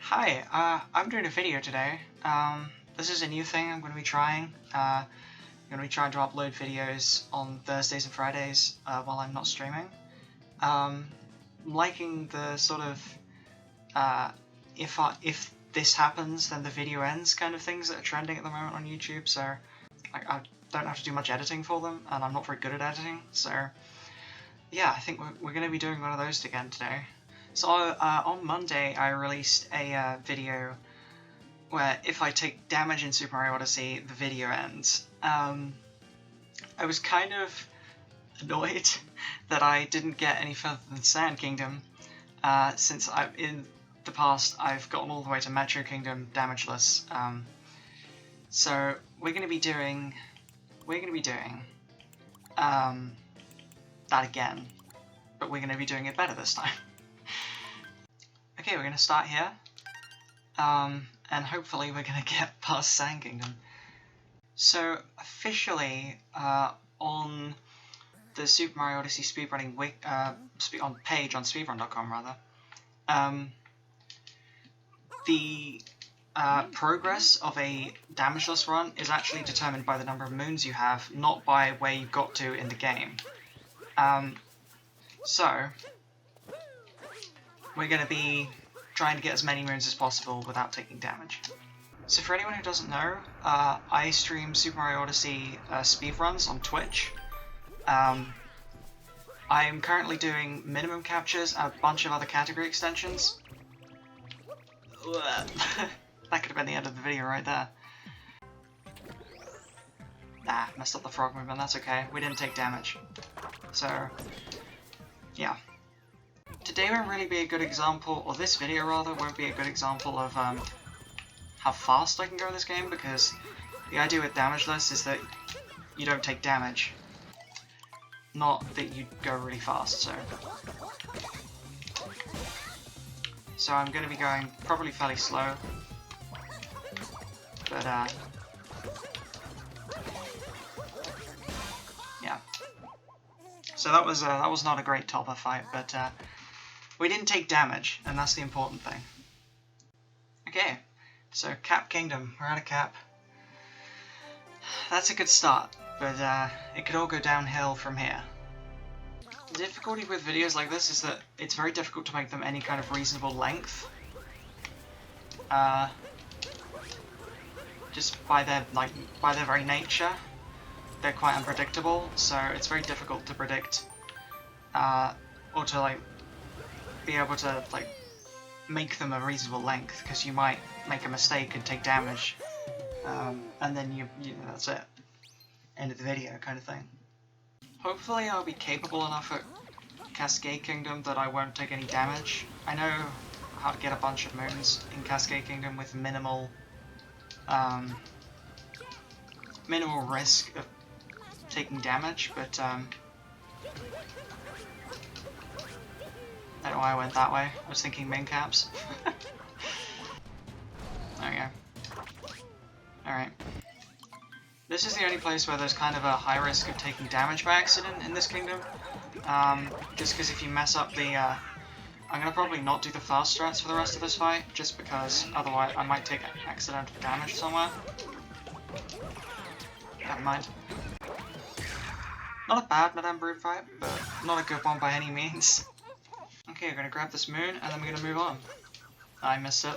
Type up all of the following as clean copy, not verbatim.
Hi, I'm doing a video today. This is a new thing I'm going to be trying. I'm going to be trying to upload videos on Thursdays and Fridays while I'm not streaming. I'm liking the sort of if this happens then the video ends kind of things that are trending at the moment on YouTube, so I don't have to do much editing for them, and I'm not very good at editing, so yeah, I think we're going to be doing one of those again today. So on Monday I released a video where if I take damage in Super Mario Odyssey, the video ends. I was kind of annoyed that I didn't get any further than Sand Kingdom, since in the past I've gotten all the way to Metro Kingdom damageless. So we're going to be doing that again, but we're going to be doing it better this time. Okay, we're going to start here, and hopefully we're going to get past Sand Kingdom. So officially, on the Super Mario Odyssey speedrunning page on speedrun.com rather, the progress of a damageless run is actually determined by the number of moons you have, not by where you got to in the game. So we're going to be trying to get as many moons as possible without taking damage. So for anyone who doesn't know, I stream Super Mario Odyssey speedruns on Twitch. I'm currently doing minimum captures and a bunch of other category extensions. That could have been the end of the video right there. Nah, messed up the frog movement, that's okay. We didn't take damage. So, yeah. Today won't really be a good example, or this video rather, won't be a good example of how fast I can go in this game, because the idea with damageless is that you don't take damage. Not that you go really fast, so I'm going to be going probably fairly slow, but yeah. So that was not a great topper fight, but we didn't take damage, and that's the important thing. Okay, so Cap Kingdom, we're at a cap. That's a good start, but it could all go downhill from here. The difficulty with videos like this is that it's very difficult to make them any kind of reasonable length. Just by their very nature, they're quite unpredictable, so it's very difficult to predict, or to be able to make them a reasonable length, because you might make a mistake and take damage, and then you that's it, end of the video kind of thing. Hopefully I'll be capable enough at Cascade Kingdom that I won't take any damage. I know how to get a bunch of moons in Cascade Kingdom with minimal risk of taking damage, but I don't know why I went that way. I was thinking min caps. There we go. Alright. This is the only place where there's kind of a high risk of taking damage by accident in this kingdom. Just because if you mess up the... I'm going to probably not do the fast strats for the rest of this fight, just because otherwise I might take accidental damage somewhere. Never mind. Not a bad Madame Brood fight, but not a good one by any means. Okay, we're going to grab this moon, and then we're going to move on. I missed it.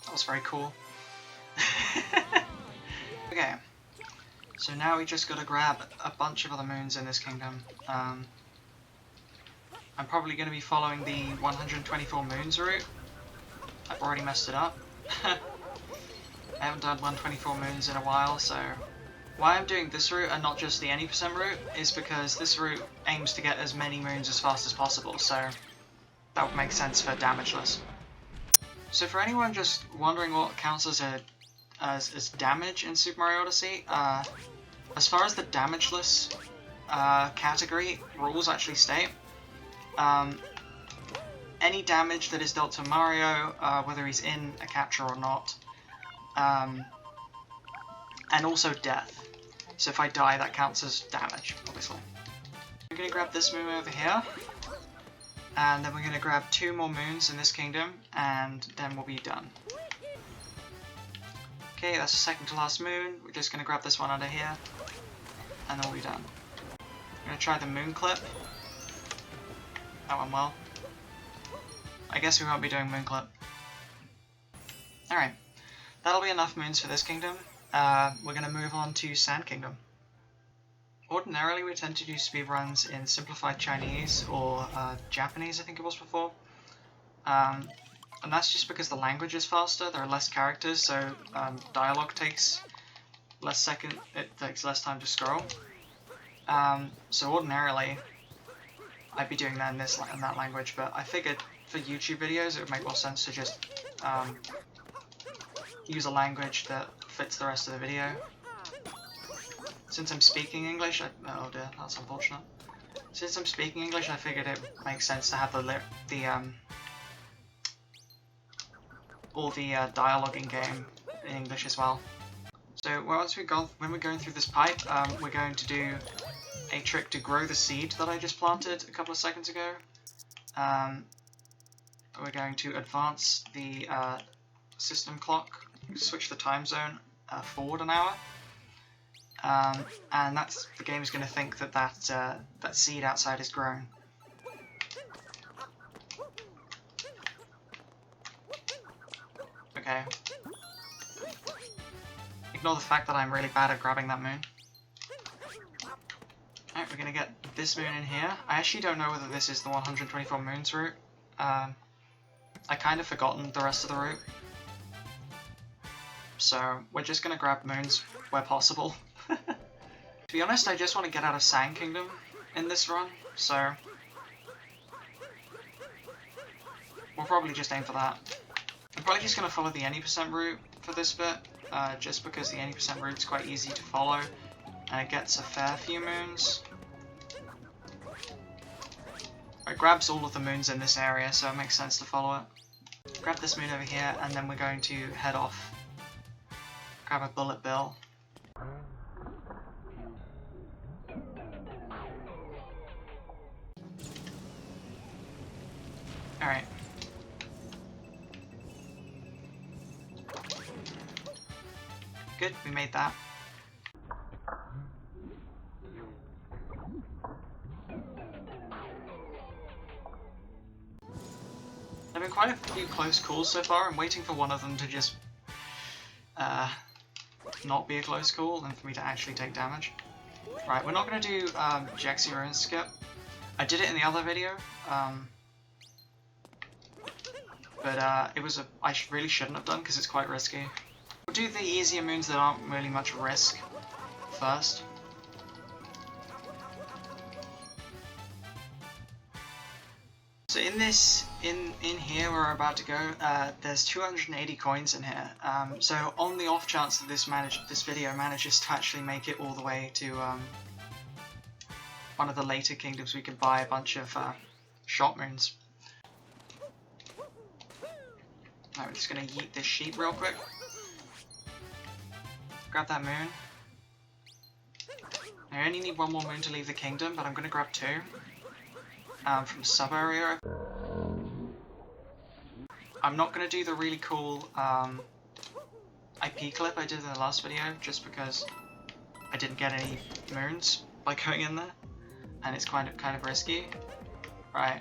That was very cool. Okay. So now we just got to grab a bunch of other moons in this kingdom. I'm probably going to be following the 124 moons route. I've already messed it up. I haven't done 124 moons in a while, so why I'm doing this route and not just the any percent route is because this route aims to get as many moons as fast as possible, so that would make sense for damageless. So for anyone just wondering what counts as damage in Super Mario Odyssey, as far as the damageless category rules actually state, any damage that is dealt to Mario, whether he's in a capture or not, and also death. So if I die, that counts as damage, obviously. I'm going to grab this moon over here, And then we're going to grab 2 more moons in this kingdom, and then we'll be done. Okay, that's the second to last moon. We're just going to grab this one under here, and then we'll be done. I'm going to try the moon clip. That went well. I guess we won't be doing moon clip. Alright, that'll be enough moons for this kingdom. We're going to move on to Sand Kingdom. Ordinarily we tend to do speedruns in simplified Chinese or Japanese, I think it was before. And that's just because the language is faster, there are less characters, so dialogue takes it takes less time to scroll. So ordinarily I'd be doing that in that language, but I figured for YouTube videos it would make more sense to just use a language that fits the rest of the video. Since I'm speaking English, oh dear, that's unfortunate. Since I'm speaking English, I figured it makes sense to have all the dialogue in game in English as well. So when we're going through this pipe, we're going to do a trick to grow the seed that I just planted a couple of seconds ago. We're going to advance the system clock, switch the time zone forward an hour. And the game is going to think that seed outside is grown. Okay. Ignore the fact that I'm really bad at grabbing that moon. Alright, we're going to get this moon in here. I actually don't know whether this is the 124 moons route. I kind of forgotten the rest of the route. So we're just going to grab moons where possible. To be honest, I just want to get out of Sand Kingdom in this run, so we'll probably just aim for that. I'm probably just going to follow the any % route for this bit, just because the any % route is quite easy to follow, and it gets a fair few moons. It grabs all of the moons in this area, so it makes sense to follow it. Grab this moon over here, and then we're going to head off. Grab a bullet bill. Alright. Good, we made that. There have been quite a few close calls so far. I'm waiting for one of them to just not be a close call and for me to actually take damage. Right, we're not going to do Jexy Ruin Skip. I did it in the other video. But I really shouldn't have done because it's quite risky. We'll do the easier moons that aren't really much risk first. So in here where we're about to go, there's 280 coins in here. So on the off chance that this video manages to actually make it all the way to one of the later kingdoms, we can buy a bunch of shot moons. Alright, we're just going to yeet this sheep real quick. Grab that moon. I only need one more moon to leave the kingdom, but I'm going to grab 2 from sub area. I'm not going to do the really cool IP clip I did in the last video, just because I didn't get any moons by going in there, and it's kind of risky. Right,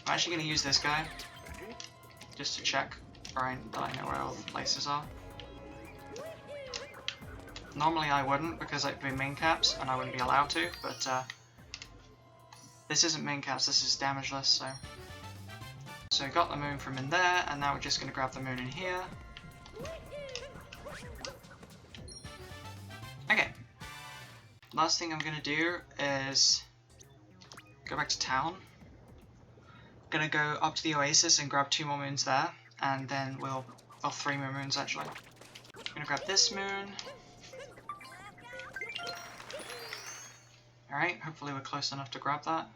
I'm actually going to use this guy just to check that I know where all the places are. Normally I wouldn't because it'd be main caps and I wouldn't be allowed to, but this isn't main caps, this is damageless, so got the moon from in there, and now we're just going to grab the moon in here. Okay, last thing I'm going to do is go back to town. I'm going to go up to the oasis and grab 2 more moons there, and then well 3 more moons actually. I'm going to grab this moon. Alright, hopefully we're close enough to grab that.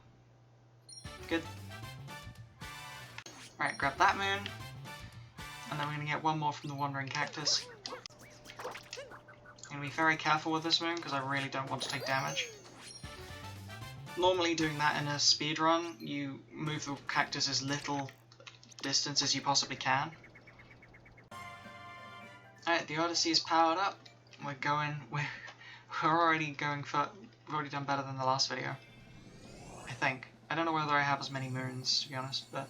Good. Alright, grab that moon. And then we're going to get 1 more from the Wandering Cactus. I'm going to be very careful with this moon because I really don't want to take damage. normally doing that in a speed run, you move the cactus as little distance as you possibly can. Alright, the Odyssey is powered up. We're already going for, we've already done better than the last video. I think. I don't know whether I have as many moons, to be honest, but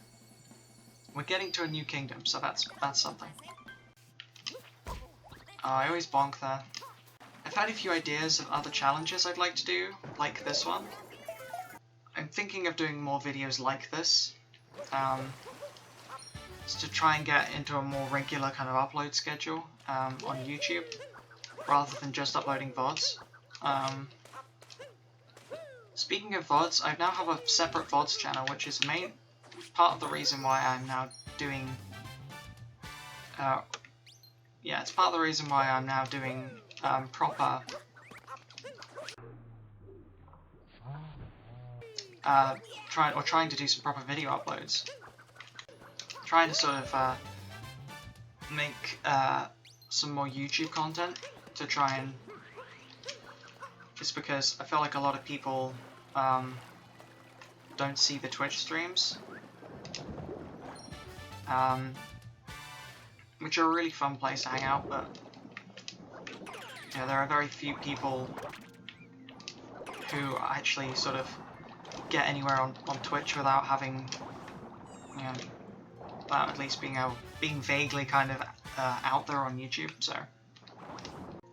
we're getting to a new kingdom, so that's something. Oh, I always bonk there. I've had a few ideas of other challenges I'd like to do, like this one. I'm thinking of doing more videos like this, just to try and get into a more regular kind of upload schedule on YouTube, rather than just uploading VODs. Speaking of VODs, I now have a separate VODs channel, which is part of the reason why I'm now doing... it's part of the reason why I'm now doing proper... trying to do some proper video uploads. Trying to sort of make some more YouTube content to try and... Just because I feel like a lot of people don't see the Twitch streams, which are a really fun place to hang out, but there are very few people who actually sort of get anywhere on Twitch without having, without at least being vaguely kind of out there on YouTube. So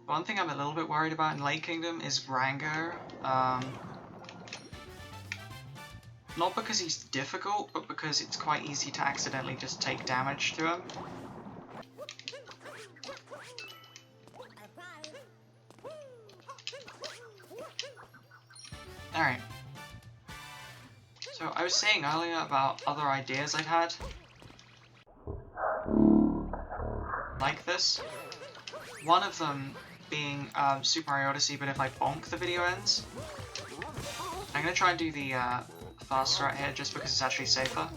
one thing I'm a little bit worried about in Lake Kingdom is Rango. Not because he's difficult, but because it's quite easy to accidentally just take damage to him. Alright. So I was saying earlier about other ideas I'd had. Like this. One of them being Super Mario Odyssey, but if I bonk the video ends. I'm going to try and do the faster right here just because it's actually safer.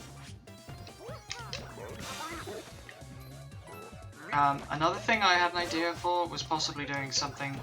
Another thing I had an idea for was possibly doing something